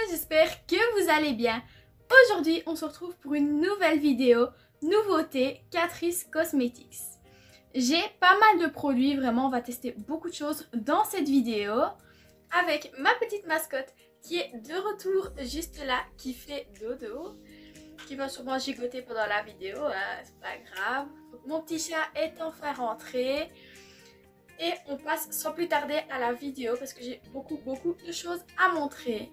J'espère que vous allez bien. Aujourd'hui, on se retrouve pour une nouvelle vidéo, nouveauté Catrice Cosmetics. J'ai pas mal de produits, vraiment on va tester beaucoup de choses dans cette vidéo avec ma petite mascotte qui est de retour juste là, qui fait dodo, qui va sûrement gigoter pendant la vidéo, hein, c'est pas grave. Donc, mon petit chat est enfin rentré. Et on passe sans plus tarder à la vidéo parce que j'ai beaucoup de choses à montrer.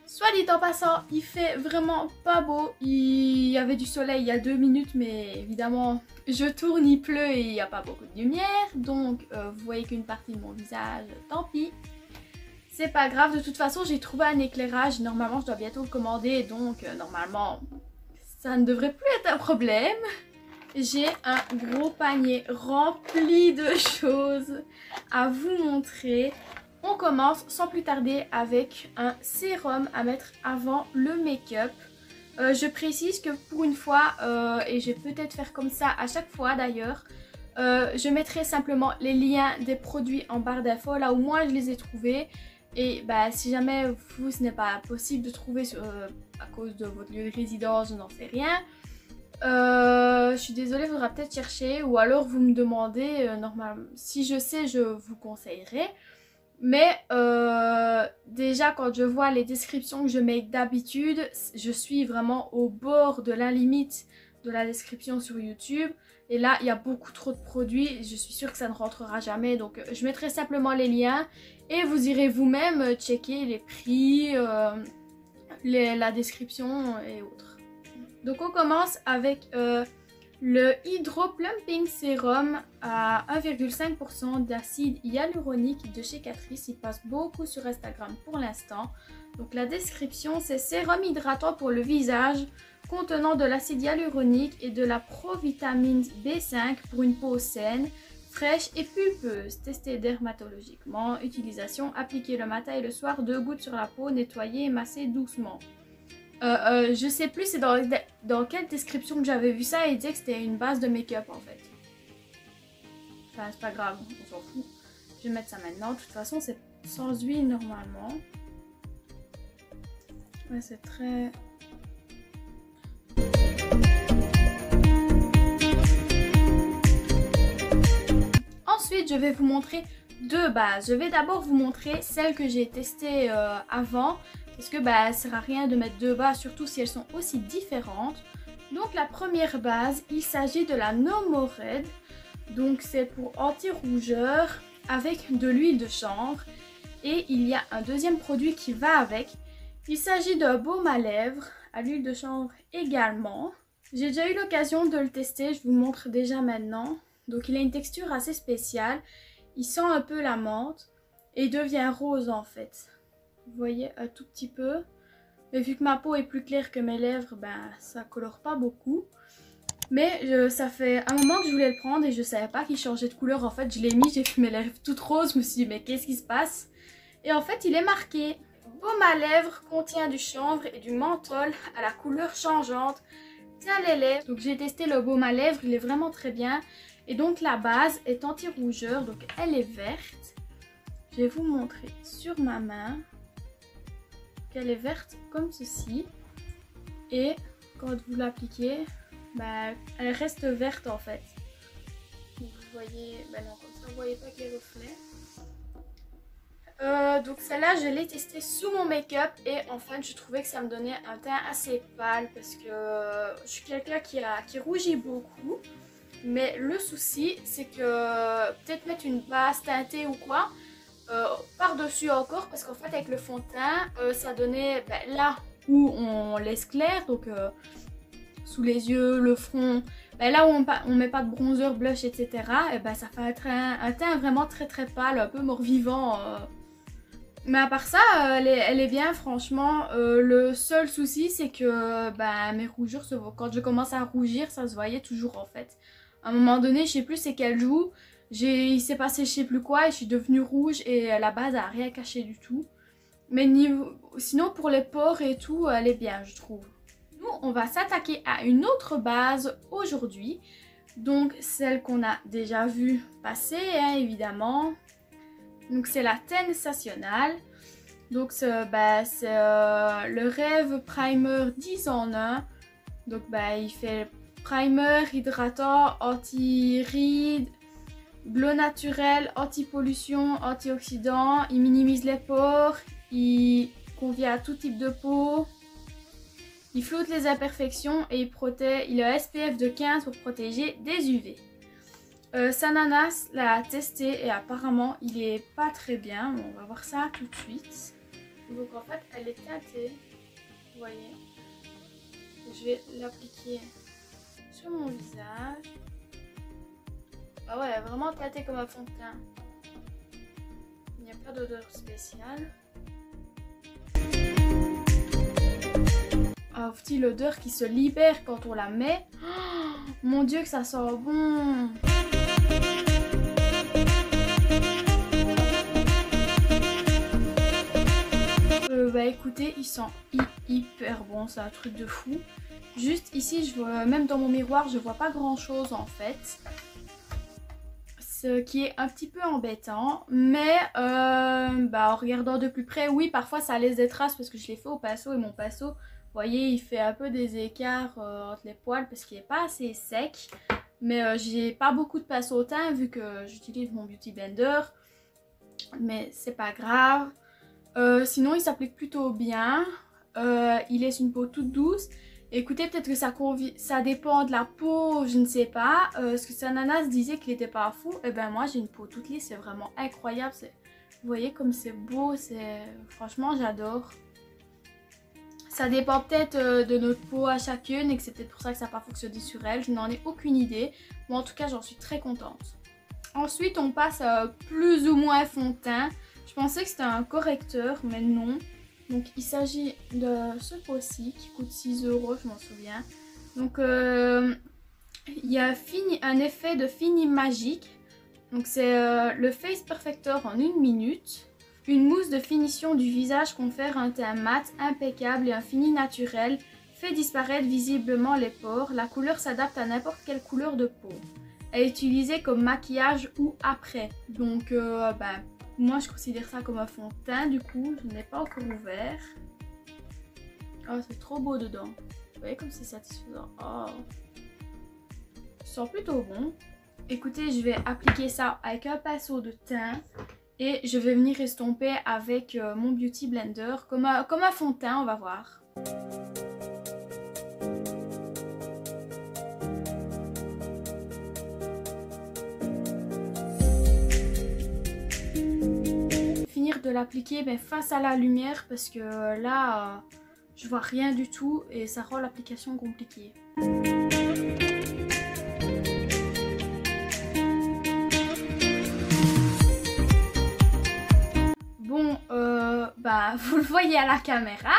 Soit dit en passant, il fait vraiment pas beau. Il y avait du soleil il y a 2 minutes, mais évidemment, je tourne, il pleut et il n'y a pas beaucoup de lumière. Donc, vous voyez qu'une partie de mon visage, tant pis. C'est pas grave, de toute façon, j'ai trouvé un éclairage. Normalement, je dois bientôt le commander, donc normalement, ça ne devrait plus être un problème. J'ai un gros panier rempli de choses à vous montrer. On commence sans plus tarder avec un sérum à mettre avant le make-up. Je précise que pour une fois, et je vais peut-être faire comme ça à chaque fois d'ailleurs, je mettrai simplement les liens des produits en barre d'infos, là où moi je les ai trouvés. Et bah, si jamais vous, ce n'est pas possible de trouver à cause de votre lieu de résidence, je n'en sais rien. Je suis désolée, il faudra peut-être chercher, ou alors vous me demandez, normalement, si je sais, je vous conseillerai. Mais déjà quand je vois les descriptions que je mets d'habitude, je suis vraiment au bord de la limite de la description sur YouTube. Et là, il y a beaucoup trop de produits, je suis sûre que ça ne rentrera jamais. Donc je mettrai simplement les liens et vous irez vous-même checker les prix, la description et autres. Donc on commence avec le Hydro Plumping Serum à 1,5% d'acide hyaluronique de chez Catrice. Il passe beaucoup sur Instagram pour l'instant. Donc la description, c'est sérum hydratant pour le visage contenant de l'acide hyaluronique et de la provitamine B5 pour une peau saine, fraîche et pulpeuse. Testé dermatologiquement. Utilisation, appliquer le matin et le soir, 2 gouttes sur la peau, nettoyer et masser doucement. Je sais plus c'est dans quelle description que j'avais vu ça et il disait que c'était une base de make-up en fait. Enfin c'est pas grave, on s'en fout. Je vais mettre ça maintenant, de toute façon c'est sans huile normalement. Ouais c'est très... Ensuite je vais vous montrer 2 bases. Je vais d'abord vous montrer celles que j'ai testées avant. Parce que bah, ça sert à rien de mettre 2 bases, surtout si elles sont aussi différentes. Donc la première base, il s'agit de la No More Red. Donc c'est pour anti-rougeur avec de l'huile de chanvre. Et il y a un deuxième produit qui va avec. Il s'agit d'un baume à lèvres à l'huile de chanvre également. J'ai déjà eu l'occasion de le tester, je vous le montre déjà maintenant. Donc il a une texture assez spéciale. Il sent un peu la menthe et il devient rose en fait. Vous voyez un tout petit peu. Mais vu que ma peau est plus claire que mes lèvres, ben ça colore pas beaucoup. Mais ça fait un moment que je voulais le prendre et je savais pas qu'il changeait de couleur. En fait, je l'ai mis, j'ai fait mes lèvres toutes roses. Je me suis dit, mais qu'est-ce qui se passe? Et en fait, il est marqué baume à lèvres contient du chanvre et du menthol à la couleur changeante. Tient les lèvres. Donc j'ai testé le baume à lèvres, il est vraiment très bien. Et donc la base est anti-rougeur, donc elle est verte. Je vais vous montrer sur ma main. Elle est verte comme ceci et quand vous l'appliquez, bah, elle reste verte en fait. Donc vous voyez, bah non, comme ça vous voyez pas les reflets. Donc celle-là je l'ai testée sous mon make-up et en fait je trouvais que ça me donnait un teint assez pâle parce que je suis quelqu'un qui rougit beaucoup. Mais le souci c'est que peut-être mettre une base teintée ou quoi. Par-dessus encore parce qu'en fait avec le fond de teint ça donnait là où on laisse clair, donc sous les yeux, le front, là où on met pas de bronzer, blush etc, et ça fait un teint vraiment très pâle, un peu mort-vivant. Mais à part ça elle est bien franchement. Le seul souci c'est que mes rougeurs se voient. Quand je commence à rougir ça se voyait toujours en fait. À un moment donné je sais plus c'est quel jour. Il s'est passé je sais plus quoi et je suis devenue rouge et la base a rien caché du tout. Mais sinon pour les pores et tout, elle est bien je trouve. Nous on va s'attaquer à une autre base aujourd'hui. Donc celle qu'on a déjà vue passer, hein, évidemment. Donc c'est la Sensationnelle. Donc c'est le Rêve Primer 10 en 1. Donc il fait primer, hydratant, anti-rides, glow naturel, anti-pollution, antioxydant. Il minimise les pores, il convient à tout type de peau. Il floute les imperfections et il a un SPF de 15 pour protéger des UV. Sananas l'a testé et apparemment il est pas très bien. Bon, on va voir ça tout de suite. Donc en fait elle est teintée, vous voyez. Je vais l'appliquer sur mon visage. Ah ouais, vraiment teintée comme un fond de teint. Il n'y a pas d'odeur spéciale. Oh, petit l'odeur qui se libère quand on la met. Oh, mon dieu que ça sent bon. Écoutez, il sent hyper bon, c'est un truc de fou. Juste ici, je vois, même dans mon miroir, je vois pas grand chose en fait. Ce qui est un petit peu embêtant. Mais en regardant de plus près, oui, parfois ça laisse des traces parce que je l'ai fait au pinceau et mon pinceau, vous voyez, il fait un peu des écarts entre les poils parce qu'il n'est pas assez sec. Mais j'ai pas beaucoup de pinceau au teint vu que j'utilise mon Beauty Blender. Mais c'est pas grave. Sinon il s'applique plutôt bien, il laisse une peau toute douce. Écoutez, peut-être que ça dépend de la peau, je ne sais pas. Parce que Sananas disait qu'il n'était pas fou. Et ben moi j'ai une peau toute lisse, c'est vraiment incroyable. Vous voyez comme c'est beau, franchement j'adore. Ça dépend peut-être de notre peau à chacune et que c'est peut-être pour ça que ça n'a pas fonctionné sur elle. Je n'en ai aucune idée. Mais en tout cas j'en suis très contente. Ensuite on passe à plus ou moins fond de teint. Je pensais que c'était un correcteur, mais non. Donc il s'agit de ce pot-ci qui coûte 6 €, je m'en souviens. Donc il y a un effet de fini magique. Donc c'est le Face Perfector en 1 minute. Une mousse de finition du visage confère un teint mat, impeccable et un fini naturel. Fait disparaître visiblement les pores. La couleur s'adapte à n'importe quelle couleur de peau. Elle est utilisée comme maquillage ou après. Donc moi je considère ça comme un fond de teint, du coup je n'ai pas encore ouvert. Oh c'est trop beau dedans. Vous voyez comme c'est satisfaisant. Oh. Ça sent plutôt bon. Écoutez, je vais appliquer ça avec un pinceau de teint. Et je vais venir estomper avec mon Beauty Blender comme un fond de teint, on va voir. De l'appliquer face à la lumière parce que là je vois rien du tout et ça rend l'application compliquée. Bon vous le voyez à la caméra,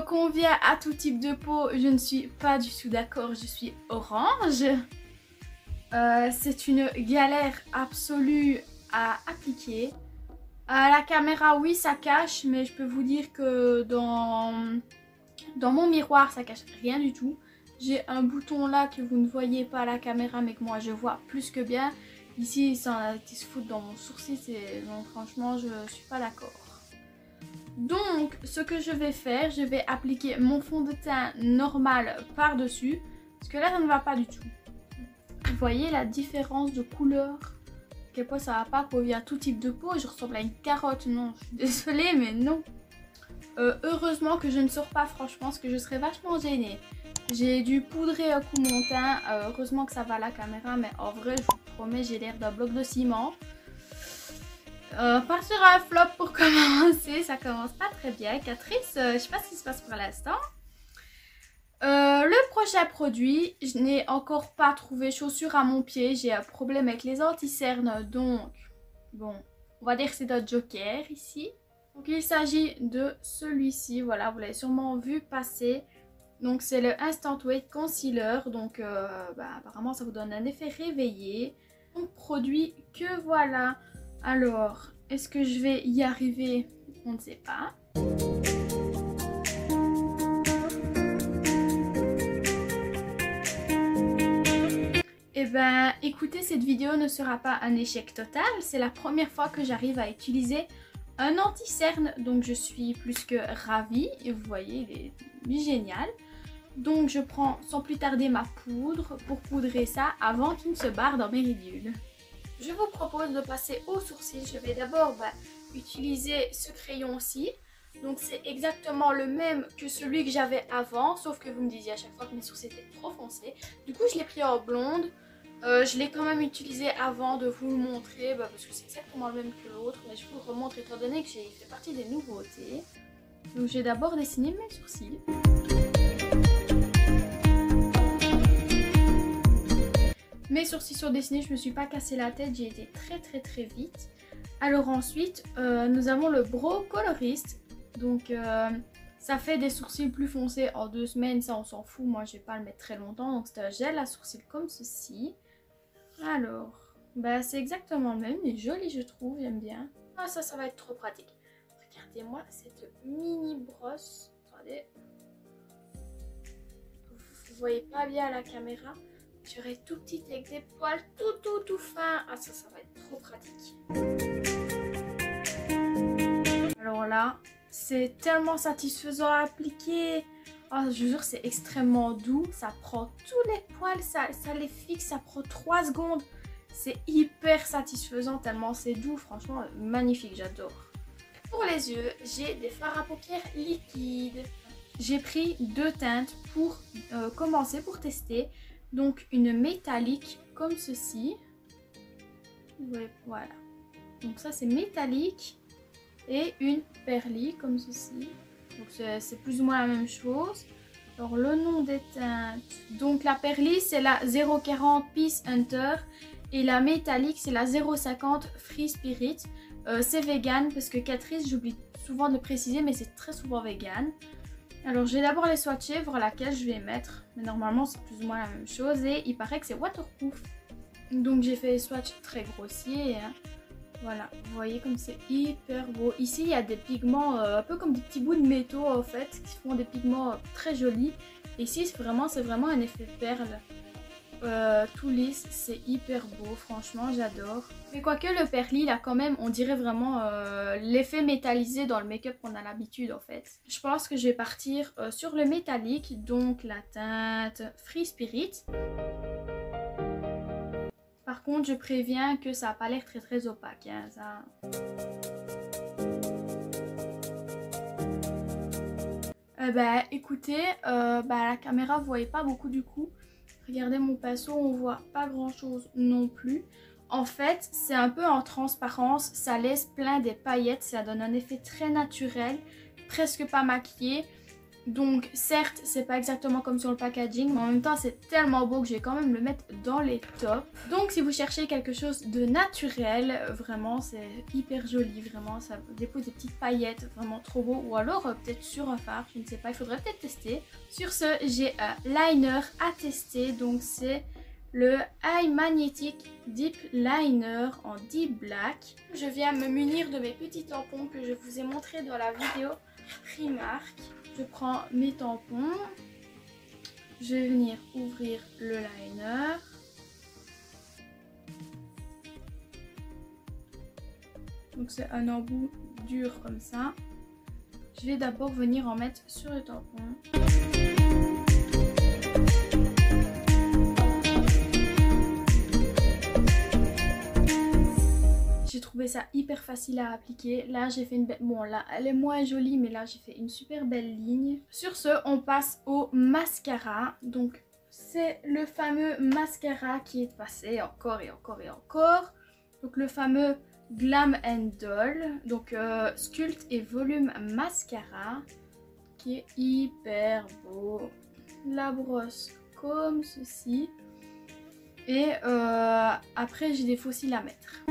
convient à tout type de peau, je ne suis pas du tout d'accord, je suis orange. C'est une galère absolue à appliquer. À la caméra, oui, ça cache, mais je peux vous dire que dans mon miroir, ça cache rien du tout. J'ai un bouton là que vous ne voyez pas à la caméra, mais que moi je vois plus que bien. Ici, c'est un petit se fout dans mon sourcil, donc franchement, je suis pas d'accord. Donc, ce que je vais faire, je vais appliquer mon fond de teint normal par-dessus, parce que là, ça ne va pas du tout. Vous voyez la différence de couleur? Quel point ça va pas qu'on vient à tout type de peau, je ressemble à une carotte, non, je suis désolée mais non. Heureusement que je ne sors pas franchement parce que je serais vachement gênée. J'ai dû poudrer un coup mon teint, heureusement que ça va à la caméra mais en vrai je vous promets j'ai l'air d'un bloc de ciment. Part sur un flop pour commencer, ça commence pas très bien. Catrice, je sais pas ce qui se passe pour l'instant. Le prochain produit, je n'ai encore pas trouvé chaussure à mon pied. J'ai un problème avec les anti-cernes, donc bon, on va dire que c'est un joker ici. Donc il s'agit de celui-ci, voilà, vous l'avez sûrement vu passer. Donc c'est le Instant Weight Concealer, donc apparemment ça vous donne un effet réveillé. Donc produit que voilà. Alors, est-ce que je vais y arriver? On ne sait pas. Et Eh ben, écoutez, cette vidéo ne sera pas un échec total. C'est la première fois que j'arrive à utiliser un anti-cerne, donc je suis plus que ravie. Et vous voyez, il est génial. Donc je prends sans plus tarder ma poudre pour poudrer ça avant qu'il ne se barre dans mes ridules. Je vous propose de passer au sourcil. Je vais d'abord utiliser ce crayon-ci. Donc c'est exactement le même que celui que j'avais avant, sauf que vous me disiez à chaque fois que mes sourcils étaient trop foncés. Du coup je l'ai pris en blonde. Je l'ai quand même utilisé avant de vous le montrer, parce que c'est exactement le même que l'autre. Mais je vous le remontre étant donné que j'ai fait partie des nouveautés. Donc j'ai d'abord dessiné mes sourcils. Mes sourcils sont dessinés, je me suis pas cassé la tête, j'ai été très vite. Alors ensuite, nous avons le Brow Colorist. Donc ça fait des sourcils plus foncés en 2 semaines, ça on s'en fout, moi je vais pas le mettre très longtemps. Donc c'est un gel à sourcils comme ceci. Alors, c'est exactement le même, il est joli je trouve, j'aime bien. Ah ça va être trop pratique. Regardez-moi cette mini brosse. Attendez. Vous voyez pas bien à la caméra. J'aurai tout petit avec des poils tout fin. Ah ça va être trop pratique. Alors là, c'est tellement satisfaisant à appliquer. Oh, je vous jure, c'est extrêmement doux. Ça prend tous les poils, ça les fixe, ça prend 3 secondes. C'est hyper satisfaisant tellement c'est doux. Franchement, magnifique, j'adore. Pour les yeux, j'ai des fards à paupières liquides. J'ai pris 2 teintes pour commencer, pour tester. Donc une métallique comme ceci. Ouais, voilà. Donc ça c'est métallique. Et une perlie comme ceci. Donc c'est plus ou moins la même chose. Alors le nom des teintes. Donc la perlie c'est la 040 Peace Hunter. Et la métallique c'est la 050 Free Spirit. C'est vegan parce que Catrice, j'oublie souvent de le préciser, mais c'est très souvent vegan. Alors je vais d'abord les swatcher, voir laquelle je vais mettre. Mais normalement c'est plus ou moins la même chose et il paraît que c'est waterproof. Donc j'ai fait les swatchs très grossiers. Hein. Voilà, vous voyez comme c'est hyper beau. Ici il y a des pigments un peu comme des petits bouts de métaux en fait, qui font des pigments très jolis. Et ici c'est vraiment un effet perle. Tout lisse, c'est hyper beau, franchement j'adore. Mais quoique le perlis là quand même, on dirait vraiment l'effet métallisé dans le make-up qu'on a l'habitude en fait. Je pense que je vais partir sur le métallique, donc la teinte Free Spirit. Par contre je préviens que ça n'a pas l'air très opaque, hein, ça... Écoutez, à la caméra vous voyez pas beaucoup du coup. Regardez mon pinceau, on voit pas grand chose non plus. En fait, c'est un peu en transparence, ça laisse plein des paillettes, ça donne un effet très naturel, presque pas maquillé. Donc certes, c'est pas exactement comme sur le packaging, mais en même temps c'est tellement beau que je vais quand même le mettre dans les tops. Donc si vous cherchez quelque chose de naturel, vraiment c'est hyper joli, vraiment ça dépose des petites paillettes, vraiment trop beau. Ou alors peut-être sur un fard, je ne sais pas, il faudrait peut-être tester. Sur ce, j'ai un liner à tester, donc c'est le Eye Magnetic Deep Liner en Deep Black. Je viens me munir de mes petits tampons que je vous ai montré dans la vidéo Primark. Je prends mes tampons, je vais venir ouvrir le liner. Donc c'est un embout dur comme ça. Je vais d'abord venir en mettre sur le tampon. J'ai trouvé ça hyper facile à appliquer. Là j'ai fait une belle... Bon là elle est moins jolie, mais là j'ai fait une super belle ligne. Sur ce on passe au mascara. Donc c'est le fameux mascara qui est passé encore et encore et encore. Donc le fameux Glam & Doll. Donc Sculpt et Volume Mascara. Qui est hyper beau. La brosse comme ceci. Et après j'ai des faux cils à mettre.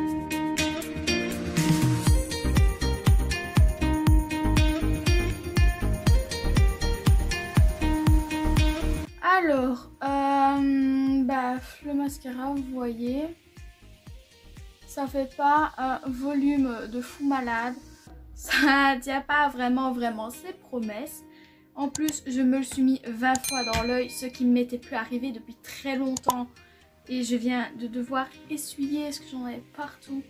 Alors, le mascara, vous voyez, ça fait pas un volume de fou malade. Ça tient pas vraiment ses promesses. En plus, je me le suis mis 20 fois dans l'œil, ce qui ne m'était plus arrivé depuis très longtemps. Et je viens de devoir essuyer parce que j'en avais partout.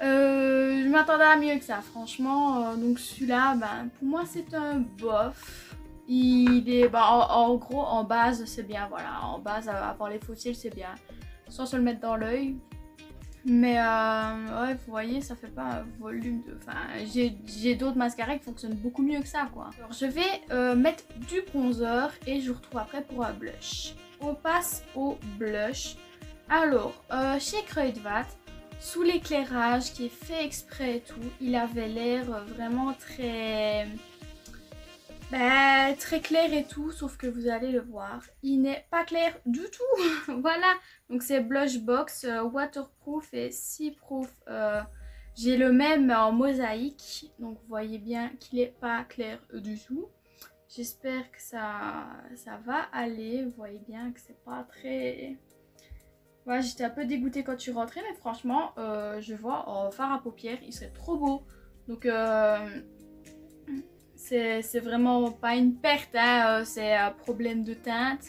Je m'attendais à mieux que ça, franchement. Donc celui-là, ben, pour moi, c'est un bof. Il est, ben, en gros, en base, c'est bien, voilà. En base, avoir les fossiles, c'est bien. Sans se le mettre dans l'œil. Mais ouais, vous voyez, ça fait pas un volume de... Enfin, j'ai d'autres mascaras qui fonctionnent beaucoup mieux que ça, quoi. Alors, je vais mettre du bronzer et je vous retrouve après pour un blush. On passe au blush. Alors, chez Kruidvat, sous l'éclairage qui est fait exprès et tout, il avait l'air vraiment très... Ben, très clair et tout, sauf que vous allez le voir, il n'est pas clair du tout. Voilà, donc c'est Blush Box, waterproof et sea-proof. J'ai le même en mosaïque, donc vous voyez bien qu'il n'est pas clair du tout. J'espère que ça va aller, vous voyez bien que c'est pas très... Ouais, j'étais un peu dégoûtée quand je suis rentrée, mais franchement, je vois en fard à paupières, il serait trop beau. Donc... c'est vraiment pas une perte, hein, c'est un problème de teinte.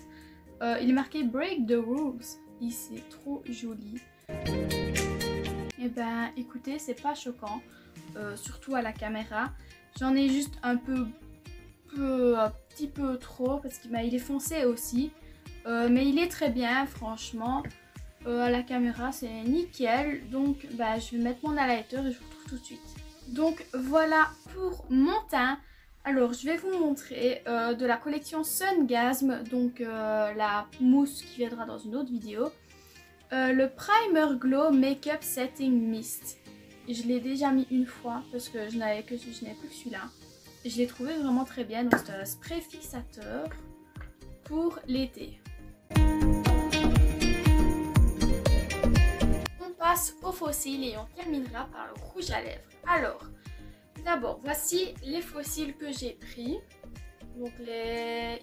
Il est marqué Break the Rules. Et c'est trop joli. Et ben écoutez, c'est pas choquant. Surtout à la caméra. J'en ai juste un petit peu trop parce qu'il est foncé aussi. Mais il est très bien, franchement. À la caméra, c'est nickel. Donc bah, je vais mettre mon highlighter et je vous retrouve tout de suite. Donc voilà pour mon teint. Alors, je vais vous montrer de la collection Sungasm, donc la mousse qui viendra dans une autre vidéo. Le Primer Glow Makeup Setting Mist. Je l'ai déjà mis une fois parce que je n'avais plus que celui-là. Je l'ai trouvé vraiment très bien, donc c'est un spray fixateur pour l'été. On passe au fossile et on terminera par le rouge à lèvres. Alors... D'abord, voici les fossiles que j'ai pris. Donc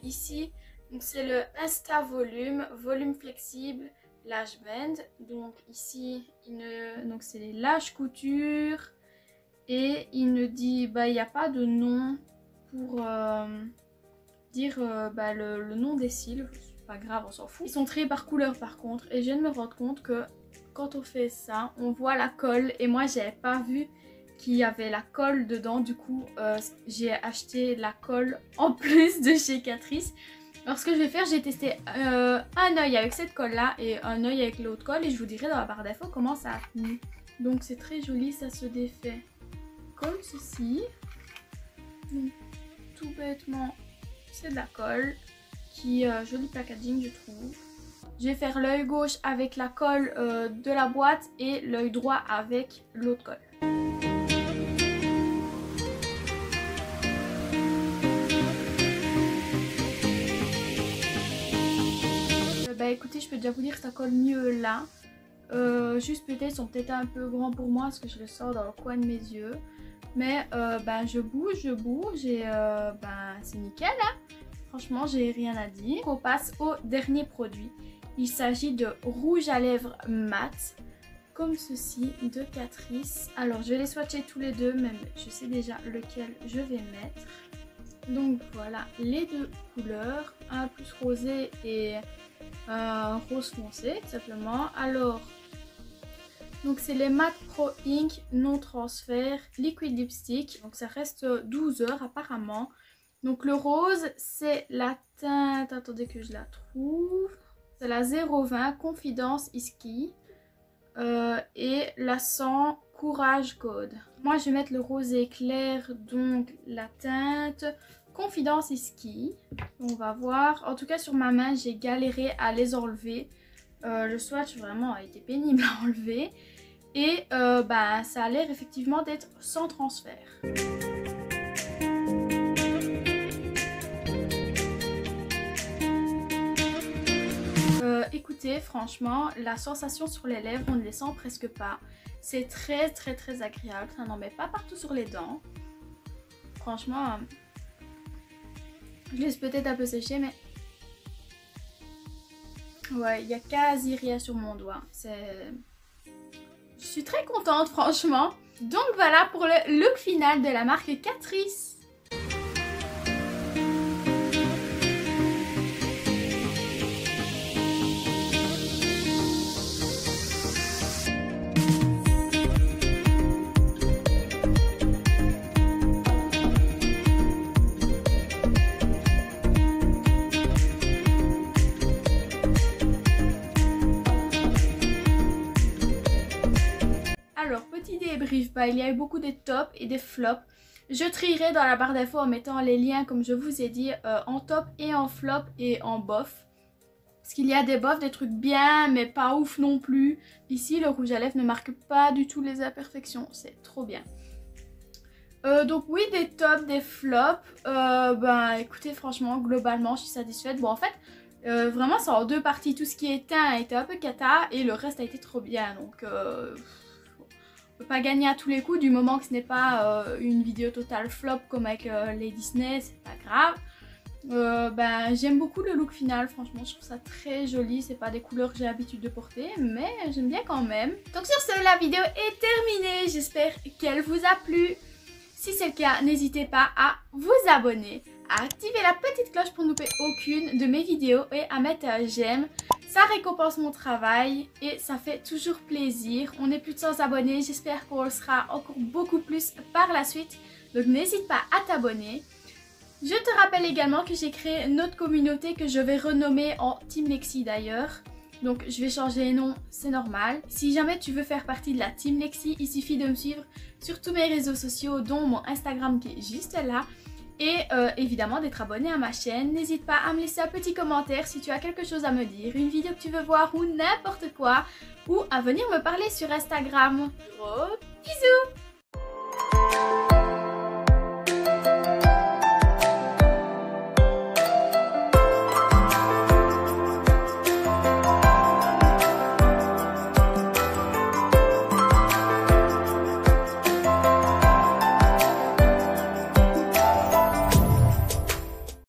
ici, c'est le Insta Volume, volume flexible, lash band. Donc ici, donc c'est les lash couture et il ne dit, bah il n'y a pas de nom pour dire le nom des cils. C'est pas grave, on s'en fout. Ils sont triés par couleur par contre et je viens de me rendre compte que quand on fait ça, on voit la colle et moi j'avais pas vu qu'il y avait la colle dedans. Du coup j'ai acheté la colle en plus de chez Catrice. Alors ce que je vais faire, j'ai testé un œil avec cette colle là et un œil avec l'autre colle et je vous dirai dans la barre d'infos comment ça a tenu. Donc c'est très joli, ça se défait comme ceci. Donc, tout bêtement c'est de la colle qui joli packaging je trouve. Je vais faire l'œil gauche avec la colle de la boîte et l'œil droit avec l'autre colle. Bah écoutez, je peux déjà vous dire que ça colle mieux là. Juste peut-être, ils sont peut-être un peu grands pour moi parce que je le sors dans le coin de mes yeux. Mais je bouge et c'est nickel hein. Franchement, j'ai rien à dire. On passe au dernier produit. Il s'agit de rouge à lèvres mat, comme ceci, de Catrice. Alors, je vais les swatcher tous les deux, même je sais déjà lequel je vais mettre. Donc voilà, les deux couleurs, un plus rosé et un rose foncé, tout simplement. Alors, donc c'est les Matte Pro Ink non transfert liquid lipstick. Donc ça reste 12 heures apparemment. Donc le rose, c'est la teinte, attendez que je la trouve. C'est la 020 Confidence is Key. Et la 100 Courage Code. Moi je vais mettre le rosé clair, donc la teinte Confidence is Key. On va voir. En tout cas sur ma main j'ai galéré à les enlever. Le swatch vraiment a été pénible à enlever. Et ça a l'air effectivement d'être sans transfert. Écoutez, franchement, la sensation sur les lèvres, on ne les sent presque pas. C'est très agréable. Ça n'en met pas partout sur les dents. Franchement, je laisse peut-être un peu sécher, mais... Ouais, il n'y a quasi rien sur mon doigt. Je suis très contente, franchement. Donc voilà pour le look final de la marque Catrice. les briefs. Bah, il y a eu beaucoup des tops et des flops. Je trierai dans la barre d'infos en mettant les liens, comme je vous ai dit, en top et en flop et en bof. Parce qu'il y a des bofs, des trucs bien, mais pas ouf non plus. Ici, le rouge à lèvres ne marque pas du tout les imperfections. C'est trop bien. Donc oui, des tops, des flops. Ben écoutez, franchement, globalement, je suis satisfaite. Bon, en fait, vraiment, c'est en deux parties. Tout ce qui est teint a été un peu cata et le reste a été trop bien. Donc, on peut pas gagner à tous les coups du moment que ce n'est pas une vidéo totale flop comme avec les Disney, c'est pas grave. Ben, j'aime beaucoup le look final, franchement, je trouve ça très joli. C'est pas des couleurs que j'ai l'habitude de porter, mais j'aime bien quand même. Donc sur ce, la vidéo est terminée. J'espère qu'elle vous a plu. Si c'est le cas, n'hésitez pas à vous abonner, à activer la petite cloche pour ne louper aucune de mes vidéos et à mettre un j'aime. Ça récompense mon travail et ça fait toujours plaisir. On est plus de 100 abonnés, j'espère qu'on le sera encore beaucoup plus par la suite. Donc n'hésite pas à t'abonner. Je te rappelle également que j'ai créé notre communauté que je vais renommer en Team Lexi d'ailleurs. Donc je vais changer les noms, c'est normal. Si jamais tu veux faire partie de la Team Lexi, il suffit de me suivre sur tous mes réseaux sociaux, dont mon Instagram qui est juste là. Et évidemment d'être abonné à ma chaîne. N'hésite pas à me laisser un petit commentaire si tu as quelque chose à me dire, une vidéo que tu veux voir ou n'importe quoi. Ou à venir me parler sur Instagram. Gros bisous!